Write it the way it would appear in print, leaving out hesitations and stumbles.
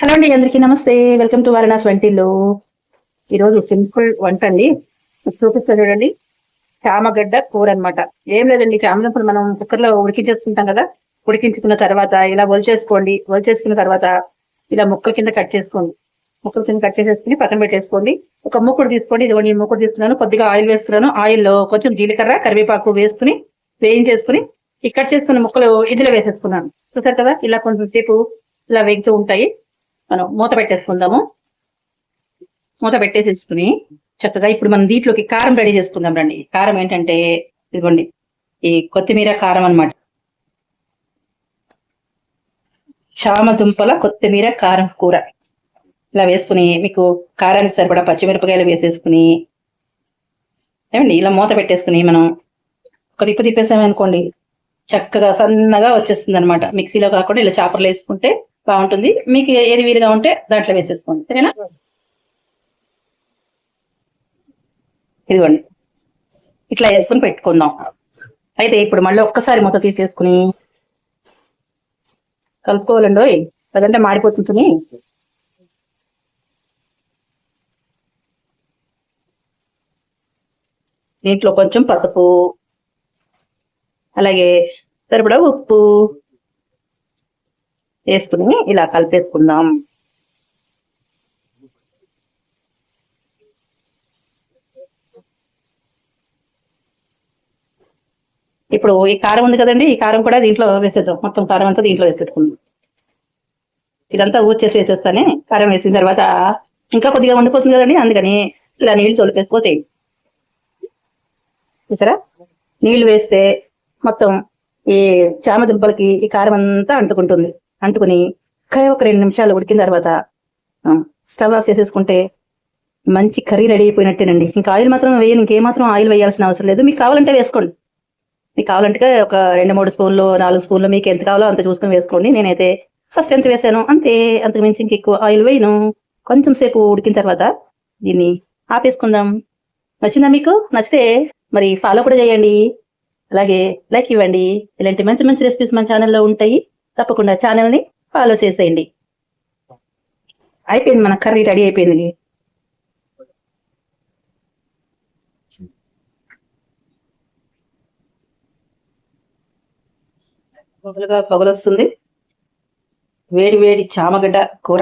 Hello అండి, అందరికీ నమస్తే. వెల్కమ్ టు వారణాసి వంటిల్లు. ఈరోజు సింపుల్ వంట అండి, చూపిస్తా చూడండి. చామగడ్డ కూర అనమాట. ఏం లేదండి, చామదుంపలు మనం కుక్కర్లో ఉడికించేసుకుంటాం కదా. ఉడికించుకున్న తర్వాత ఇలా ఒలిచేసుకోండి. ఒలిచేసుకున్న తర్వాత ఇలా ముక్కల కింద కట్ చేసుకోండి. ముక్కల కింద కట్ చేసేసుకుని పక్కన పెట్టేసుకోండి. ఒక మూకుడు తీసుకోండి. ఇదిగోండి మూకుడు తీసుకున్నాను. కొద్దిగా ఆయిల్ వేస్తున్నాను. ఆయిల్లో కొంచెం జీలకర్ర, కరివేపాకు వేసుకుని వేయించేసుకుని ఈ కట్ చేసుకున్న ముక్కలు ఇందులో వేసేసుకున్నాను. చూసారు కదా, ఇలా కొంచెం సేపు ఇలా వేగుతూ ఉంటాయి. మనం మూత పెట్టేసుకుందాము. మూత పెట్టేసేసుకుని చక్కగా ఇప్పుడు మనం దీంట్లోకి కారం రెడీ చేసుకుందాం రండి. కారం ఏంటంటే ఇదిగోండి, ఈ కొత్తిమీర కారం అనమాట. చామదుంపల కొత్తిమీర కారం కూర ఇలా వేసుకుని మీకు కారానికి సరిపడా పచ్చిమిరపకాయలు వేసేసుకుని ఏమండి ఇలా మూత పెట్టేసుకుని మనం ఒక తిప్పు తిప్పేసామనుకోండి, చక్కగా సన్నగా వచ్చేస్తుంది అనమాట. మిక్సీలో కాకుండా ఇలా చాపర్లు వేసుకుంటే బాగుంటుంది. మీకు ఏది వీలుగా ఉంటే దాంట్లో వేసేసుకోండి, సరేనా. ఇదిగోండి ఇట్లా వేసుకుని పెట్టుకుందాం. అయితే ఇప్పుడు మళ్ళీ ఒక్కసారి మూత తీసేసుకుని కలుపుకోవాలండి, అదంటే మాడిపోతుంది. దీంట్లో కొంచెం పసుపు, అలాగే సరిపడా ఉప్పు వేసుకుని ఇలా కలిపేసుకుందాం. ఇప్పుడు ఈ కారం ఉంది కదండి, ఈ కారం కూడా దీంట్లో వేసేద్దాం. మొత్తం కారం అంతా దీంట్లో వేసేసుకుందాం. ఇదంతా ఊడ్చేసి వేసేస్తానే. కారం వేసిన తర్వాత ఇంకా కొద్దిగా వండిపోతుంది కదండి, అందుకని ఇలా నీళ్ళు తొలిపేసిపోతాయి. చూసారా, నీళ్లు వేస్తే మొత్తం ఈ చామదుంపలకి ఈ కారం అంతా అంటుకుంటుంది. అంటుకుని ఒక 2 నిమిషాలు ఉడికిన తర్వాత స్టవ్ ఆఫ్ చేసేసుకుంటే మంచి కర్రీ రెడీ అయిపోయినట్టేనండి. ఇంకా ఆయిల్ మాత్రం వేయను, ఇంకేమాత్రం ఆయిల్ వేయాల్సిన అవసరం లేదు. మీకు కావాలంటే వేసుకోండి. మీకు కావాలంటే ఒక 2-3 స్పూన్లు 4 స్పూన్లు మీకు ఎంత కావాలో అంత చూసుకొని వేసుకోండి. నేనైతే ఫస్ట్ ఎంత వేసాను అంతే, అంతకు మించి ఇంకెక్కువ ఆయిల్ వేయను. కొంచెం సేపు ఉడికిన తర్వాత దీన్ని ఆపేసుకుందాం. నచ్చిందా మీకు? నచ్చితే మరి ఫాలో కూడా చేయండి, అలాగే లైక్ ఇవ్వండి. ఇలాంటి మంచి మంచి రెసిపీస్ మన ఛానల్లో ఉంటాయి. తప్పకుండా ఛానల్ని ఫాలో చేసేయండి. అయిపోయింది, మన కర్రీ రెడీ అయిపోయింది. పొగలుగా పొగలొస్తుంది. వేడి వేడి చామగడ్డ కూర.